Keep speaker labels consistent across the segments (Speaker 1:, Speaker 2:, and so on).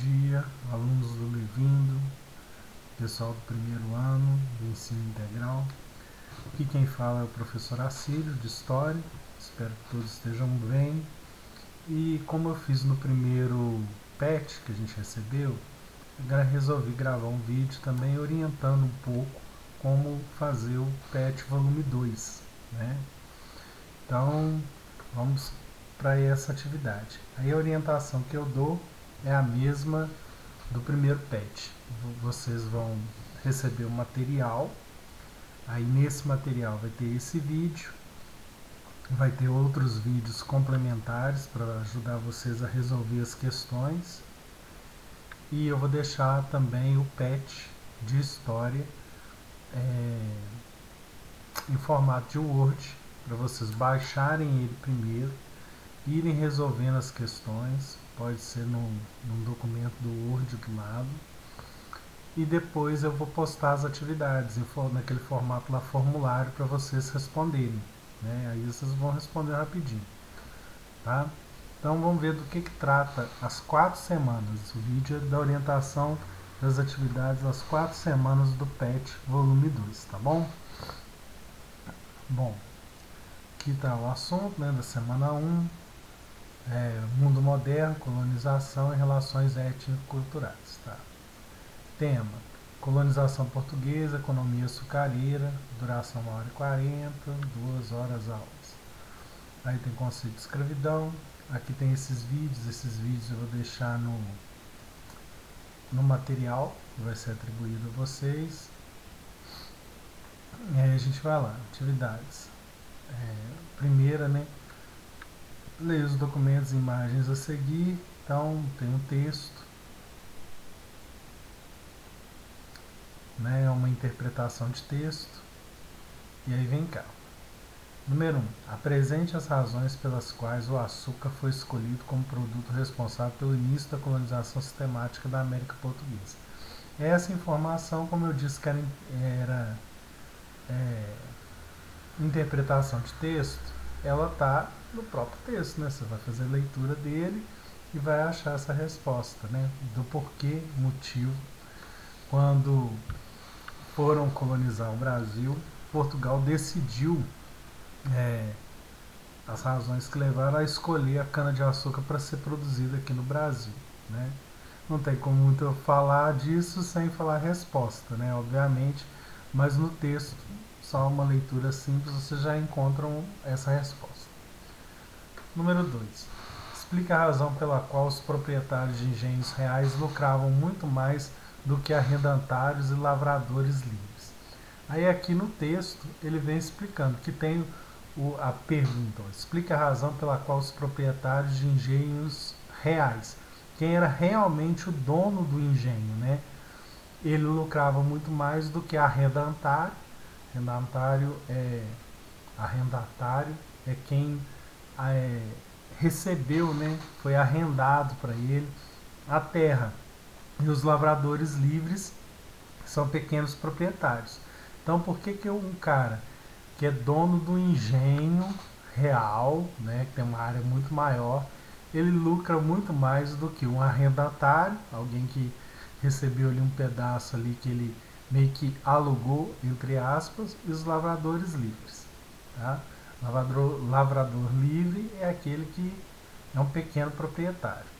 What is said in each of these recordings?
Speaker 1: dia, alunos do Levindo, pessoal do primeiro ano do ensino integral. Aqui quem fala é o professor Assírio, de História. Espero que todos estejam bem. E como eu fiz no primeiro PET que a gente recebeu, resolvi gravar um vídeo também orientando um pouco como fazer o PET volume 2, né? Então, vamos para essa atividade. Aí a orientação que eu dou é a mesma do primeiro PET. Vocês vão receber o material, aí nesse material vai ter esse vídeo, vai ter outros vídeos complementares para ajudar vocês a resolver as questões, e eu vou deixar também o PET de história em formato de Word para vocês baixarem ele primeiro, irem resolvendo as questões, pode ser num documento do Word do lado, e depois eu vou postar as atividades naquele formato lá, formulário, para vocês responderem, né? Aí vocês vão responder rapidinho, tá? Então vamos ver do que trata as 4 semanas. O vídeo é da orientação das atividades das 4 semanas do PET volume 2, tá bom? Bom, aqui está o assunto, né, da semana 1, mundo moderno, colonização e relações étnico-culturais, tá? Tema: colonização portuguesa, economia açucareira, duração 1h40, 2 horas aulas. Aí tem conceito de escravidão. Aqui tem esses vídeos eu vou deixar no material que vai ser atribuído a vocês. E aí a gente vai lá, atividades. Primeira, né? Leia os documentos e imagens a seguir. Então tem um texto, né? Uma interpretação de texto. E aí vem cá. Número 1. Apresente as razões pelas quais o açúcar foi escolhido como produto responsável pelo início da colonização sistemática da América Portuguesa. Essa informação, como eu disse, que era interpretação de texto, ela está no próprio texto, né? Você vai fazer a leitura dele e vai achar essa resposta, né? Do porquê, motivo. Quando foram colonizar o Brasil, Portugal decidiu as razões que levaram a escolher a cana-de-açúcar para ser produzida aqui no Brasil, né? Não tem como muito eu falar disso sem falar a resposta, né? Obviamente, mas no texto, só uma leitura simples, vocês já encontram essa resposta. Número 2. Explica a razão pela qual os proprietários de engenhos reais lucravam muito mais do que arrendatários e lavradores livres. Aí aqui no texto ele vem explicando que tem a pergunta: explica a razão pela qual os proprietários de engenhos reais, quem era realmente o dono do engenho, né? Ele lucrava muito mais do que arrendatário. Arrendatário é quem recebeu, né? Foi arrendado para ele a terra. E os lavradores livres são pequenos proprietários. Então, por que um cara que é dono do engenho real, né, que tem uma área muito maior, ele lucra muito mais do que um arrendatário, alguém que recebeu ali um pedaço ali que ele meio que alugou, entre aspas, e os lavradores livres, tá? Lavrador livre é aquele que é um pequeno proprietário.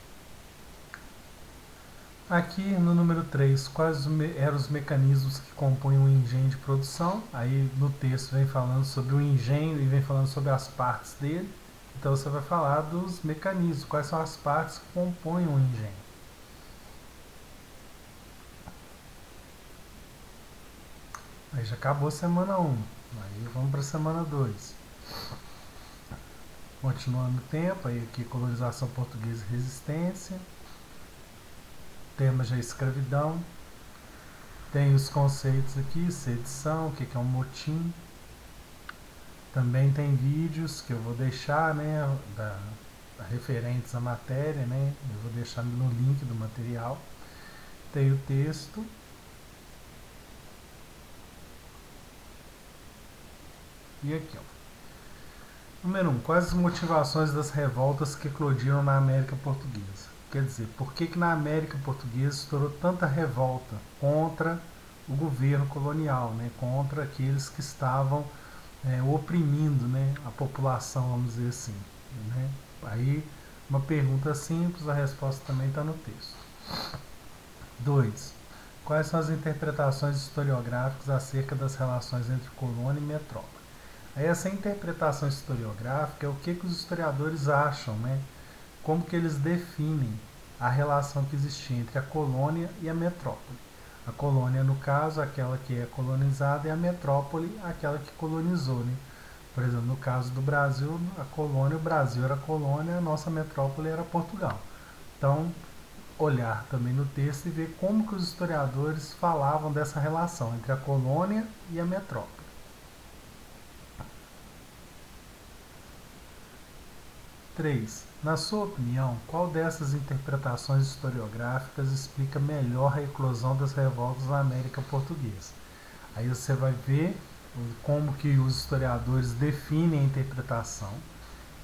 Speaker 1: Aqui no número 3, quais eram os mecanismos que compõem o engenho de produção? Aí no texto vem falando sobre o engenho e vem falando sobre as partes dele. Então você vai falar dos mecanismos, quais são as partes que compõem o engenho. Aí já acabou a semana 1, aí vamos para a semana 2. Continuando o tempo, aí aqui colonização portuguesa e resistência. Tema já escravidão. Tem os conceitos aqui, sedição, o que é um motim. Também tem vídeos que eu vou deixar, né, referentes à matéria, né, eu vou deixar no link do material. Tem o texto. E aqui, ó. Número 1. Quais as motivações das revoltas que eclodiram na América Portuguesa? Quer dizer, por que na América Portuguesa estourou tanta revolta contra o governo colonial, né? Contra aqueles que estavam oprimindo, né, a população, vamos dizer assim. Né? Aí, uma pergunta simples, a resposta também está no texto. 2. Quais são as interpretações historiográficas acerca das relações entre colônia e metrópole? Aí essa interpretação historiográfica é o que os historiadores acham, né? Como que eles definem a relação que existia entre a colônia e a metrópole. A colônia, no caso, aquela que é colonizada, e a metrópole, aquela que colonizou, né? Por exemplo, no caso do Brasil, a colônia, o Brasil era a colônia, a nossa metrópole era Portugal. Então, olhar também no texto e ver como que os historiadores falavam dessa relação entre a colônia e a metrópole. 3. Na sua opinião, qual dessas interpretações historiográficas explica melhor a eclosão das revoltas na América Portuguesa? Aí você vai ver como que os historiadores definem a interpretação,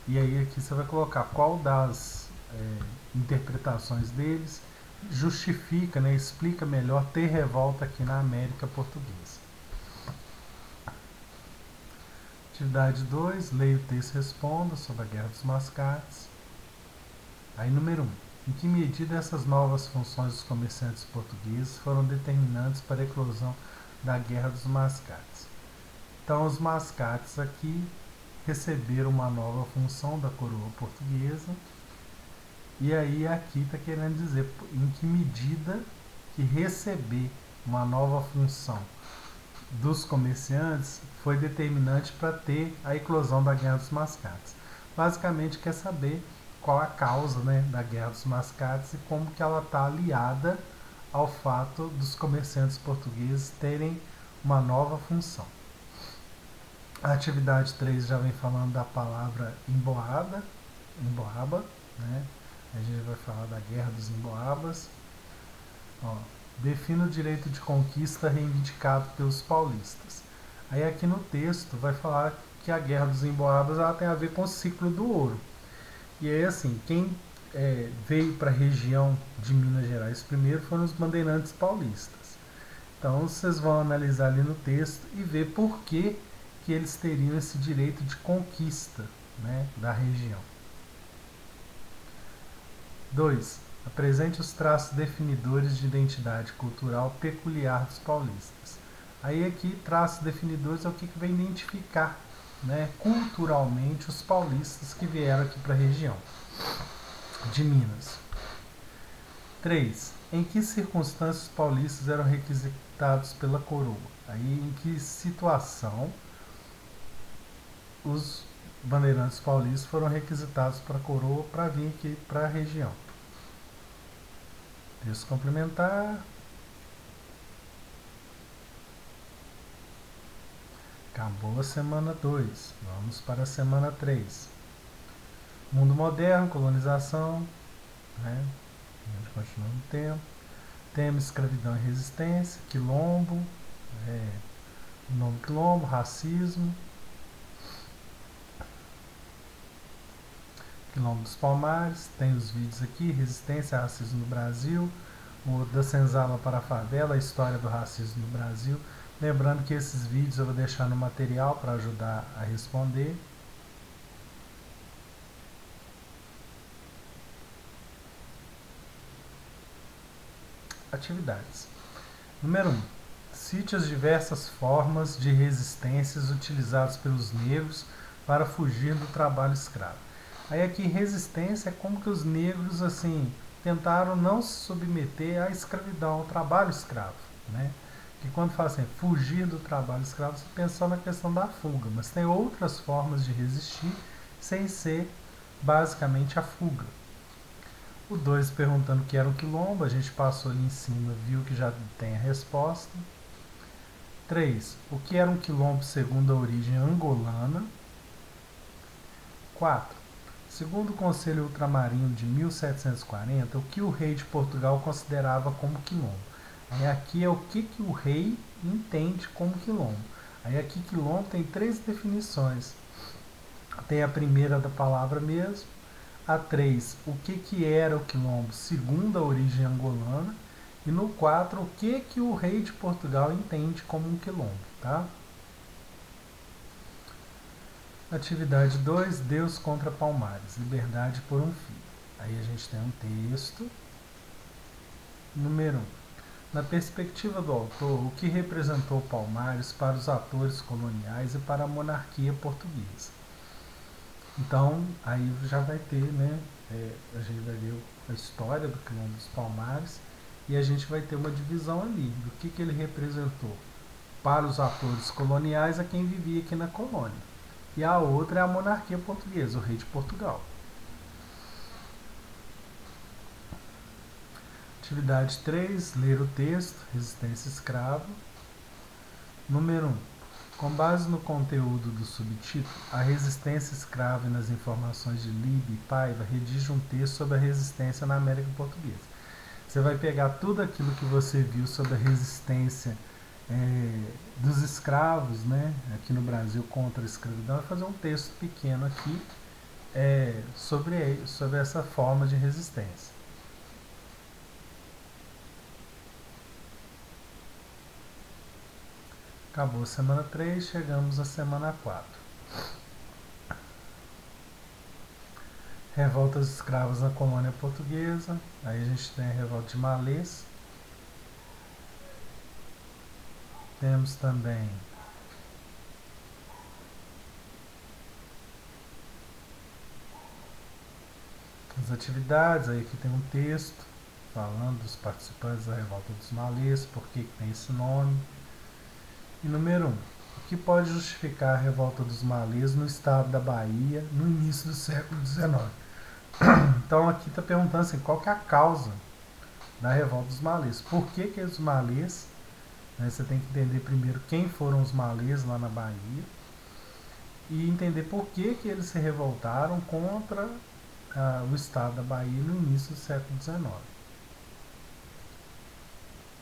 Speaker 1: e aí aqui você vai colocar qual das interpretações deles justifica, né, explica melhor ter revolta aqui na América Portuguesa. Atividade 2, leia o texto e responda sobre a Guerra dos Mascates. Aí número 1. Em que medida essas novas funções dos comerciantes portugueses foram determinantes para a eclosão da Guerra dos Mascates? Então os mascates aqui receberam uma nova função da coroa portuguesa, e aí aqui está querendo dizer em que medida que receber uma nova função dos comerciantes foi determinante para ter a eclosão da Guerra dos Mascates. Basicamente quer saber qual a causa, né, da Guerra dos Mascates e como que ela está aliada ao fato dos comerciantes portugueses terem uma nova função. A atividade 3 já vem falando da palavra emboaba, né? A gente vai falar da Guerra dos Emboabas. Defina o direito de conquista reivindicado pelos paulistas. Aí aqui no texto vai falar que a Guerra dos Emboabas ela tem a ver com o ciclo do ouro. E aí assim, quem veio para a região de Minas Gerais primeiro foram os bandeirantes paulistas. Então vocês vão analisar ali no texto e ver por que eles teriam esse direito de conquista, né, da região. 2. Apresente os traços definidores de identidade cultural peculiar dos paulistas. Aí aqui, traços definidores é o que vai identificar, né, culturalmente os paulistas que vieram aqui para a região de Minas. 3. Em que circunstâncias os paulistas eram requisitados pela coroa? Aí em que situação os bandeirantes paulistas foram requisitados para a coroa para vir aqui para a região? Texto complementar. Acabou a semana 2. Vamos para a semana 3. Mundo moderno, colonização. Né? A gente continua no tempo. Tema escravidão e resistência. Quilombo. Nome quilombo, racismo. Quilombo dos Palmares, tem os vídeos aqui, resistência ao racismo no Brasil, o da senzala para a favela, a história do racismo no Brasil. Lembrando que esses vídeos eu vou deixar no material para ajudar a responder. Atividades. Número 1. Cite as diversas formas de resistências utilizadas pelos negros para fugir do trabalho escravo. Aí aqui resistência é como que os negros assim tentaram não se submeter à escravidão, ao trabalho escravo, né? Que quando fala assim, fugir do trabalho escravo, você pensa na questão da fuga, mas tem outras formas de resistir sem ser basicamente a fuga. O 2 perguntando o que era um quilombo, a gente passou ali em cima, viu que já tem a resposta. 3. O que era um quilombo segundo a origem angolana? 4. Segundo o Conselho Ultramarino de 1740, o que o rei de Portugal considerava como quilombo? Aí aqui é o que o rei entende como quilombo. Aí aqui quilombo tem 3 definições. Tem a primeira da palavra mesmo, A 3, o que era o quilombo segundo a origem angolana. E no 4, o que o rei de Portugal entende como um quilombo, tá? Atividade 2, Deus contra Palmares, liberdade por um fio. Aí a gente tem um texto. Número 1. Na perspectiva do autor, o que representou Palmares para os atores coloniais e para a monarquia portuguesa? Então, aí já vai ter, né? A gente vai ver a história do quilombo dos Palmares e a gente vai ter uma divisão ali do que ele representou para os atores coloniais a quem vivia aqui na colônia. E a outra é a monarquia portuguesa, o rei de Portugal. Atividade 3, ler o texto, resistência escrava. Número 1. Com base no conteúdo do subtítulo, A Resistência Escrava e nas Informações de Libe e Paiva, redige um texto sobre a resistência na América Portuguesa. Você vai pegar tudo aquilo que você viu sobre a resistência dos escravos, né, aqui no Brasil contra a escravidão, e fazer um texto pequeno aqui sobre essa forma de resistência. Acabou a semana 3, chegamos à semana 4. Revoltas escravas na colônia portuguesa. Aí a gente tem a revolta de Malês. Temos também as atividades. Aí aqui tem um texto falando dos participantes da revolta dos Malês, por que tem esse nome. E número 1. O que pode justificar a revolta dos Malês no estado da Bahia no início do século XIX? Então aqui está perguntando assim, qual que é a causa da revolta dos Malês? Por que os Malês, né, você tem que entender primeiro quem foram os Malês lá na Bahia e entender por que eles se revoltaram contra o estado da Bahia no início do século XIX.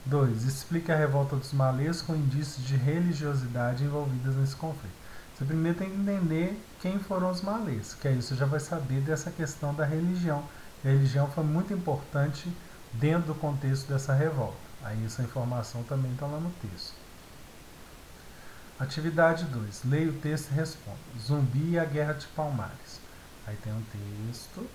Speaker 1: 2. Explique a revolta dos Malês com indícios de religiosidade envolvidas nesse conflito. Você primeiro tem que entender quem foram os Malês, que aí você já vai saber dessa questão da religião. A religião foi muito importante dentro do contexto dessa revolta. Aí essa informação também está lá no texto. Atividade 2. Leia o texto e responda. Zumbi e a Guerra de Palmares. Aí tem um texto.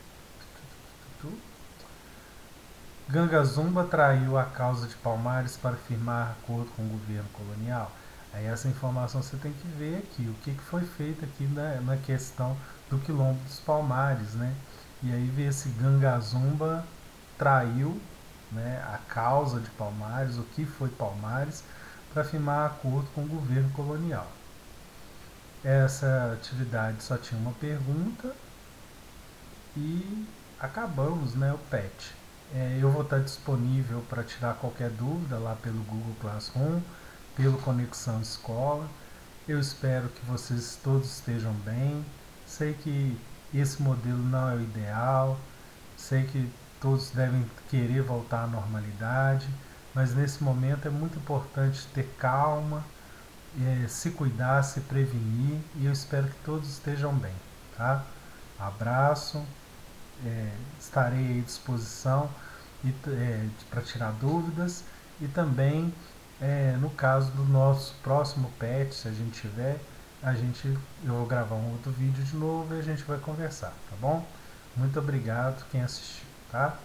Speaker 1: Ganga Zumba traiu a causa de Palmares para firmar acordo com o governo colonial. Aí essa informação você tem que ver aqui, o que foi feito aqui na questão do quilombo dos Palmares, né? E aí ver se Ganga Zumba traiu, né, a causa de Palmares, o que foi Palmares, para firmar acordo com o governo colonial. Essa atividade só tinha uma pergunta e acabamos, né, o PET. Eu vou estar disponível para tirar qualquer dúvida lá pelo Google Classroom, pelo Conexão Escola. Eu espero que vocês todos estejam bem. Sei que esse modelo não é o ideal, sei que todos devem querer voltar à normalidade, mas nesse momento é muito importante ter calma, se cuidar, se prevenir, e eu espero que todos estejam bem, tá? Abraço. Estarei à disposição para tirar dúvidas e também no caso do nosso próximo PET, se a gente tiver, eu vou gravar um outro vídeo de novo e a gente vai conversar, tá bom? Muito obrigado quem assistiu, tá?